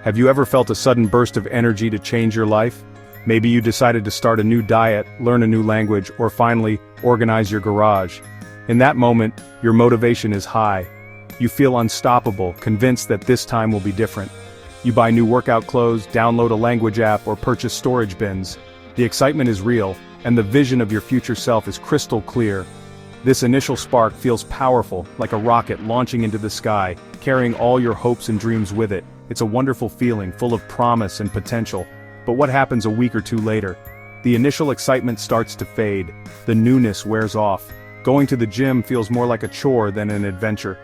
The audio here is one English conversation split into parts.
Have you ever felt a sudden burst of energy to change your life? Maybe you decided to start a new diet, learn a new language, or finally, organize your garage. In that moment, your motivation is high. You feel unstoppable, convinced that this time will be different. You buy new workout clothes, download a language app, or purchase storage bins. The excitement is real, and the vision of your future self is crystal clear. This initial spark feels powerful, like a rocket launching into the sky, carrying all your hopes and dreams with it. It's a wonderful feeling, full of promise and potential. But what happens a week or two later? The initial excitement starts to fade. The newness wears off. Going to the gym feels more like a chore than an adventure.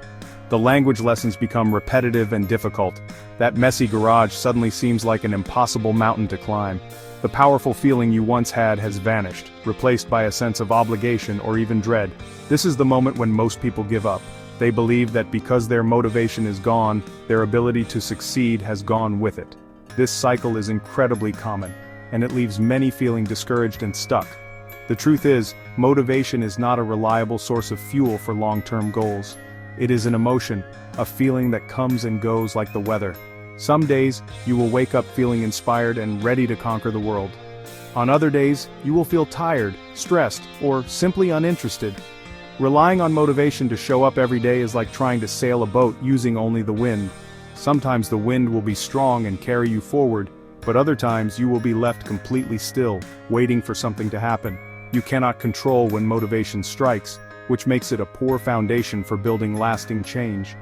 The language lessons become repetitive and difficult. That messy garage suddenly seems like an impossible mountain to climb. The powerful feeling you once had has vanished, replaced by a sense of obligation or even dread. This is the moment when most people give up. They believe that because their motivation is gone, their ability to succeed has gone with it. This cycle is incredibly common, and it leaves many feeling discouraged and stuck. The truth is, motivation is not a reliable source of fuel for long-term goals. It is an emotion, a feeling that comes and goes like the weather. Some days, you will wake up feeling inspired and ready to conquer the world. On other days, you will feel tired, stressed, or simply uninterested. Relying on motivation to show up every day is like trying to sail a boat using only the wind. Sometimes the wind will be strong and carry you forward, but other times you will be left completely still, waiting for something to happen. You cannot control when motivation strikes, which makes it a poor foundation for building lasting change.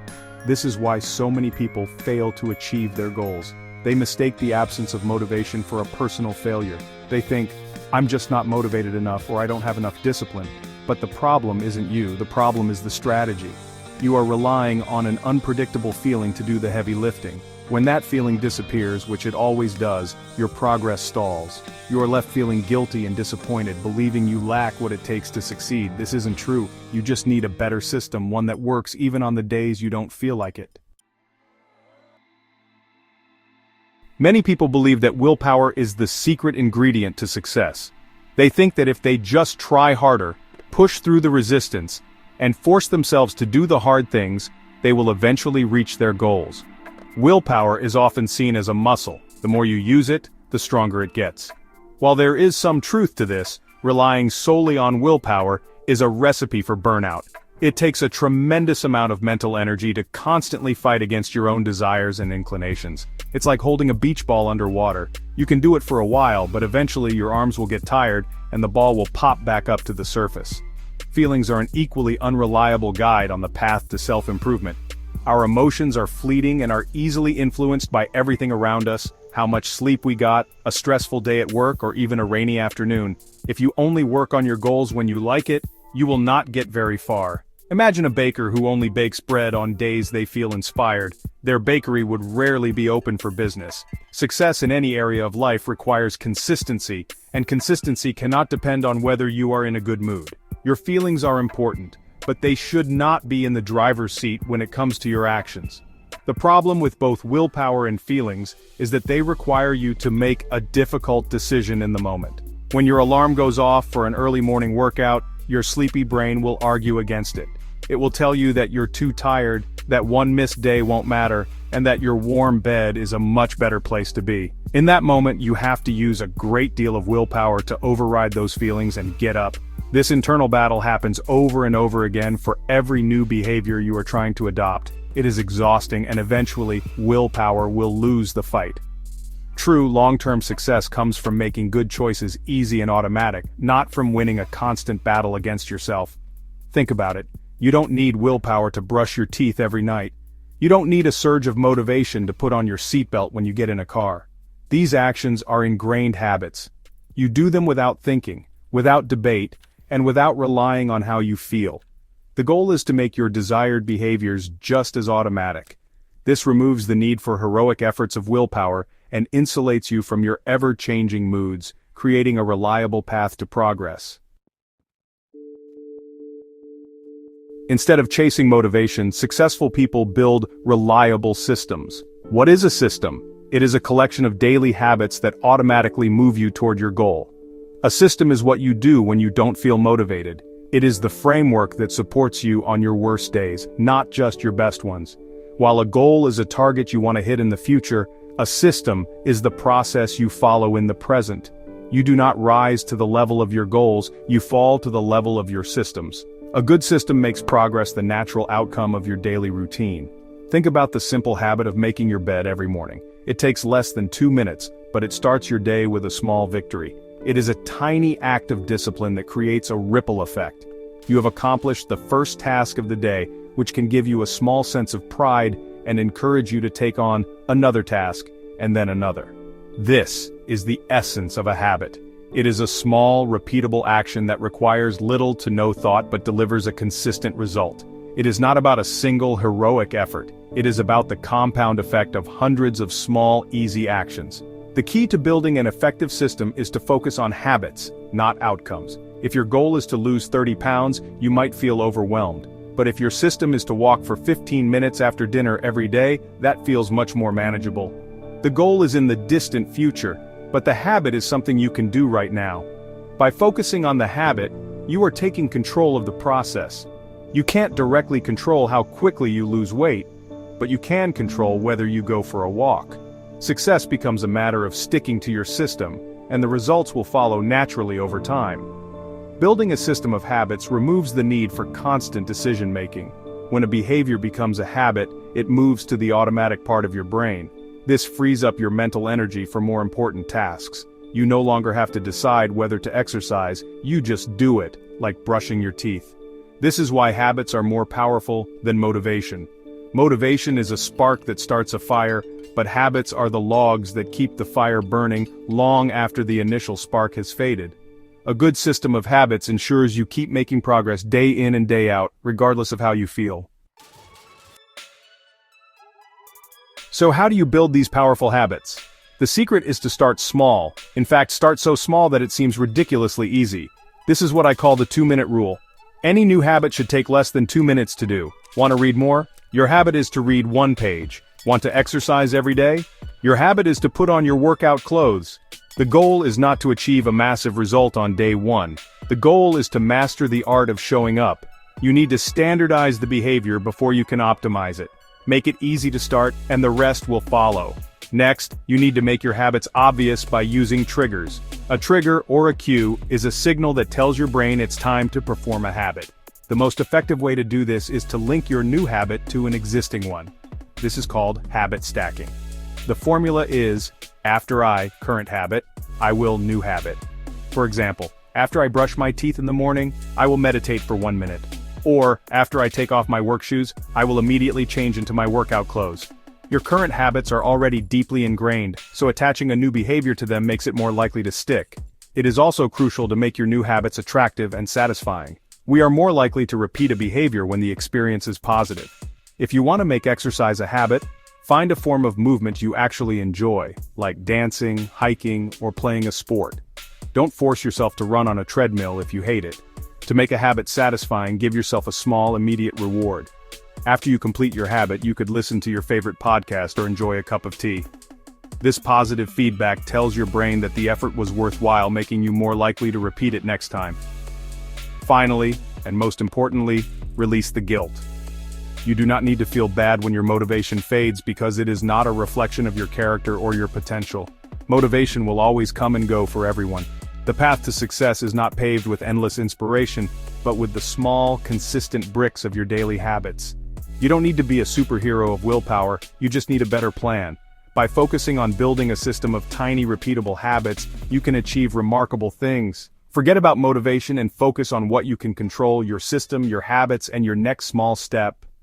This is why so many people fail to achieve their goals. They mistake the absence of motivation for a personal failure. They think, I'm just not motivated enough, or I don't have enough discipline. But the problem isn't you, the problem is the strategy. You are relying on an unpredictable feeling to do the heavy lifting. When that feeling disappears, which it always does, your progress stalls. You are left feeling guilty and disappointed, believing you lack what it takes to succeed. This isn't true. You just need a better system, one that works even on the days you don't feel like it. Many people believe that willpower is the secret ingredient to success. They think that if they just try harder, push through the resistance, and force themselves to do the hard things, they will eventually reach their goals. Willpower is often seen as a muscle. The more you use it, the stronger it gets. While there is some truth to this, relying solely on willpower is a recipe for burnout. It takes a tremendous amount of mental energy to constantly fight against your own desires and inclinations. It's like holding a beach ball underwater. You can do it for a while, but eventually your arms will get tired and the ball will pop back up to the surface. Feelings are an equally unreliable guide on the path to self-improvement. Our emotions are fleeting and are easily influenced by everything around us, how much sleep we got, a stressful day at work, or even a rainy afternoon. If you only work on your goals when you like it, you will not get very far. Imagine a baker who only bakes bread on days they feel inspired. Their bakery would rarely be open for business. Success in any area of life requires consistency, and consistency cannot depend on whether you are in a good mood. Your feelings are important, but they should not be in the driver's seat when it comes to your actions. The problem with both willpower and feelings is that they require you to make a difficult decision in the moment. When your alarm goes off for an early morning workout, your sleepy brain will argue against it. It will tell you that you're too tired, that one missed day won't matter, and that your warm bed is a much better place to be. In that moment, you have to use a great deal of willpower to override those feelings and get up. This internal battle happens over and over again for every new behavior you are trying to adopt. It is exhausting, and eventually, willpower will lose the fight. True long-term success comes from making good choices easy and automatic, not from winning a constant battle against yourself. Think about it. You don't need willpower to brush your teeth every night. You don't need a surge of motivation to put on your seatbelt when you get in a car. These actions are ingrained habits. You do them without thinking, without debate, and without relying on how you feel. The goal is to make your desired behaviors just as automatic. This removes the need for heroic efforts of willpower and insulates you from your ever-changing moods, creating a reliable path to progress. Instead of chasing motivation, successful people build reliable systems. What is a system? It is a collection of daily habits that automatically move you toward your goal. A system is what you do when you don't feel motivated. It is the framework that supports you on your worst days, not just your best ones. While a goal is a target you want to hit in the future, A system is the process you follow in the present. You do not rise to the level of your goals, you fall to the level of your systems. A good system makes progress the natural outcome of your daily routine. Think about the simple habit of making your bed every morning. It takes less than 2 minutes, but it starts your day with a small victory. It is a tiny act of discipline that creates a ripple effect. You have accomplished the first task of the day, which can give you a small sense of pride and encourage you to take on another task, and then another. This is the essence of a habit. It is a small, repeatable action that requires little to no thought but delivers a consistent result. It is not about a single heroic effort. It is about the compound effect of hundreds of small, easy actions. The key to building an effective system is to focus on habits, not outcomes. If your goal is to lose 30 pounds, you might feel overwhelmed. But if your system is to walk for 15 minutes after dinner every day, that feels much more manageable. The goal is in the distant future, but the habit is something you can do right now. By focusing on the habit, you are taking control of the process. You can't directly control how quickly you lose weight, but you can control whether you go for a walk. Success becomes a matter of sticking to your system, and the results will follow naturally over time. Building a system of habits removes the need for constant decision-making. When a behavior becomes a habit, it moves to the automatic part of your brain. This frees up your mental energy for more important tasks. You no longer have to decide whether to exercise, you just do it, like brushing your teeth. This is why habits are more powerful than motivation. Motivation is a spark that starts a fire, but habits are the logs that keep the fire burning long after the initial spark has faded. A good system of habits ensures you keep making progress day in and day out, regardless of how you feel. So how do you build these powerful habits? The secret is to start small. In fact, start so small that it seems ridiculously easy. This is what I call the 2-minute rule. Any new habit should take less than 2 minutes to do. Want to read more? Your habit is to read 1 page. Want to exercise every day? Your habit is to put on your workout clothes. The goal is not to achieve a massive result on day 1. The goal is to master the art of showing up. You need to standardize the behavior before you can optimize it. Make it easy to start, and the rest will follow. Next, you need to make your habits obvious by using triggers. A trigger, or a cue, is a signal that tells your brain it's time to perform a habit. The most effective way to do this is to link your new habit to an existing one. This is called habit stacking. The formula is, after I, current habit, I will, new habit. For example, after I brush my teeth in the morning, I will meditate for 1 minute. Or, after I take off my work shoes, I will immediately change into my workout clothes. Your current habits are already deeply ingrained, so attaching a new behavior to them makes it more likely to stick. It is also crucial to make your new habits attractive and satisfying. We are more likely to repeat a behavior when the experience is positive. If you want to make exercise a habit, find a form of movement you actually enjoy, like dancing, hiking, or playing a sport. Don't force yourself to run on a treadmill if you hate it. To make a habit satisfying, give yourself a small, immediate reward. After you complete your habit, you could listen to your favorite podcast or enjoy a cup of tea. This positive feedback tells your brain that the effort was worthwhile, making you more likely to repeat it next time. Finally, and most importantly, release the guilt. You do not need to feel bad when your motivation fades because it is not a reflection of your character or your potential. Motivation will always come and go for everyone. The path to success is not paved with endless inspiration, but with the small, consistent bricks of your daily habits. You don't need to be a superhero of willpower, you just need a better plan. By focusing on building a system of tiny, repeatable habits, you can achieve remarkable things. Forget about motivation and focus on what you can control: your system, your habits, and your next small step.